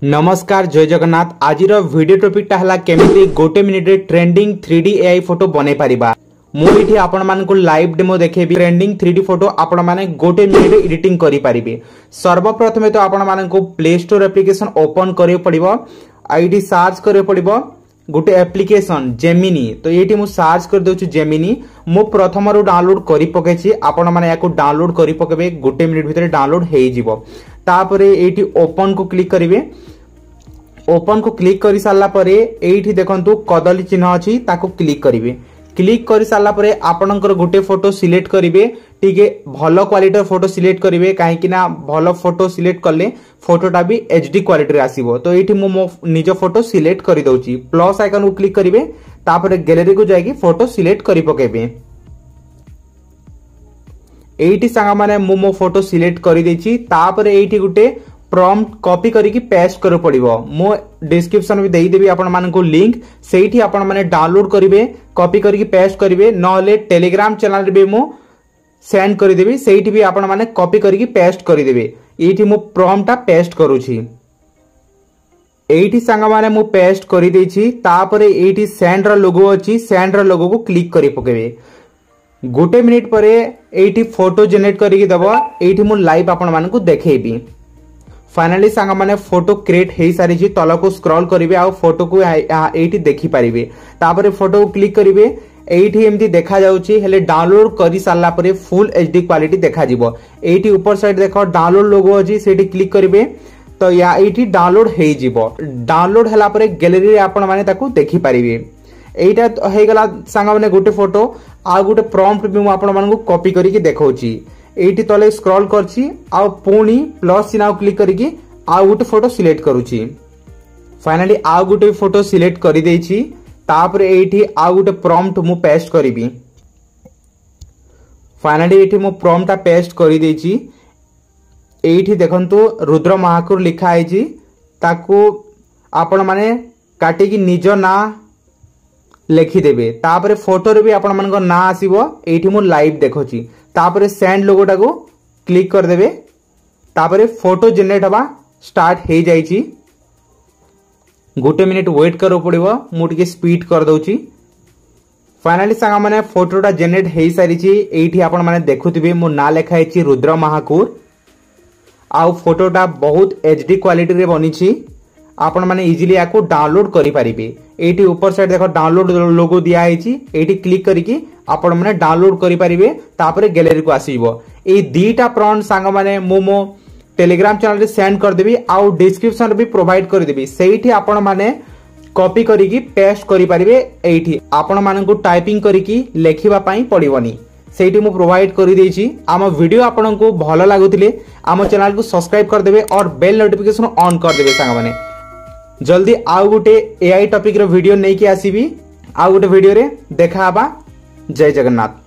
नमस्कार जय जगन्नाथ। आज वीडियो टॉपिक टा केमिति गोटे मिनिट रे ट्रेंडिंग 3D एआई फोटो बने पारिबा। मुझे आपण मानकु लाइव डेमो देखेबी। ट्रेंडिंग 3D फोटो आपण माने गोटे मिनिट रे एडिटिंग करि पारिबे। सर्वप्रथमे तो आपण मानकु प्ले स्टोर एप्लिकेशन ओपन करियो पड़िबो। आईडी सर्च करियो पड़िबो गोटे एप्लिकेशन जेमिनी। तो येटी मु सर्च कर दोछु जेमिनी। मु प्रथम रु डाउनलोड करि पकेछि। आपण माने याको डाउनलोड करि पकेबे। गोटे मिनिट भितर डाउनलोड हेइ जिवो। तापरे एटी ओपन को क्लिक करिवे। ओपन को क्लिक कर सारा परे एठी देखंतु कदली चिन्ह अछि ताको क्लिक करिवे। क्लिक कर सारा परे आपनकर गोटे फोटो सिलेक्ट करिवे। टिके भलो क्वालिटी फोटो सिलेक्ट करिवे काहे कि ना भलो फोटो सिलेक्ट करले फोटोटा भी एचडी क्वालिटी रे आसीबो। तो एठी मो निज फोटो सिलेक्ट करि दउची। प्लस आइकन को क्लिक करिवे। तापरे गैलरी को जाई कि फोटो सिलेक्ट करि पकेबे। एठी संगा माने मो फोटो सिलेक्ट करि देछि। तापरे एठी गुटे प्रॉम्प्ट कॉपी करके पेस्ट कर पड़िबो। मो डिस्क्रिप्शन भी देई देबी आपण मानकु लिंक। सेठी आपण माने डाउनलोड करिवे, कॉपी करके पेस्ट करिवे। नले टेलीग्राम चैनल रे भी मो सेंड कर देबी। सेठी भी आपण माने कॉपी करके पेस्ट कर देबे। एठी मो प्रॉम्प्टटा पेस्ट करूची। एठी संग माने मो पेस्ट करि देछि। तापरे एठी सेंड रो लोगो अछि। सेंड रो लोगो को क्लिक करि पकेबे। गोटे मिनिट परे एठी फोटो जनरेट करके दबो। एठी मो लाइव आपण मानकु देखेबी। फाइनली सांग माने फोटो क्रिएट हे सारी जी। तल को स्क्रॉल करिवे आ फोटो को एठी देखि परिबे। तापरे फोटो को क्लिक करिवे। एठी एमती देखा जाउची। हेले डाउनलोड करि सारला परे फुल एचडी क्वालिटी देखा जिवो। एठी ऊपर साइड देखो डाउनलोड लोगो अछि। सेठी क्लिक करिवे तो या एठी डाउनलोड हे जिवो। डाउनलोड हला परे गैलरी रे आपण माने ताकू देखि परिबे। एटा हे गला सांग माने गोटे फोटो आ गोटे प्रॉम्प्ट भी मु आपण मानकू कॉपी करिके देखौची। एठी तले स्क्रॉल करछि आ पुणी प्लस चिन्ह क्लिक करिके आ गोटे फोटो सिलेक्ट करूछि। फाइनली आ गोटे फोटो सिलेक्ट करि देछि। तापर एठी आ गोटे प्रॉम्प्ट मु पेस्ट करिबी। फाइनली एठी मु प्रॉम्प्टटा पेस्ट करि देछि। एठी देखंतु रुद्र महाकुर लिखा आइछि। ताकू आपण माने काटी कि निज ना लिखि देबे। तापर फोटो रे भी आपण मानक ना आसीबो। एठी मु लाइव देखोछि। तापर सेंड लोगोटा को क्लिक कर देबे। तापर फोटो जनरेट हवा स्टार्ट हे जाइछि। गोटे मिनिट वेट करो पड़िबो। मु टिके स्पीड कर दउछि। फाइनली सांगा माने फोटोटा जनरेट हे सारिछि। एठी आपण माने देखुथिबे मो ना लेखा आइछि रुद्र महाकुर। आ फोटोटा बहुत एचडी क्वालिटी रे बनिछि। आपण माने इजीली याको डाउनलोड करि परिबे। एठी ऊपर साइड देखो डाउनलोड लोगो दिया आइछि। एठी क्लिक करिकि आपण माने डाउनलोड करि परिबे। तापरे गैलरी को आसीबो। ए दीटा प्रॉम्प्ट सांग माने मो टेलीग्राम चैनल रे सेंड कर देबी। आ डिस्क्रिप्शन रे भी प्रोवाइड कर देबी। सेठी आपण माने कॉपी करिकि पेस्ट करि परिबे। एठी आपण मानकु टाइपिंग करिकि लेखिबा पई पड़िबोनी। सेठी मु प्रोवाइड करि देछि। आम वीडियो आपनकु भलो लागुतिले आम चैनल को सब्सक्राइब कर देबे और बेल नोटिफिकेशन ऑन कर देबे। सांग माने जल्दी आउ गोटे एआई टॉपिक रो वीडियो नै कि आसीबी। आउ गोटे वीडियो रे देखा हबा। जय जगन्नाथ।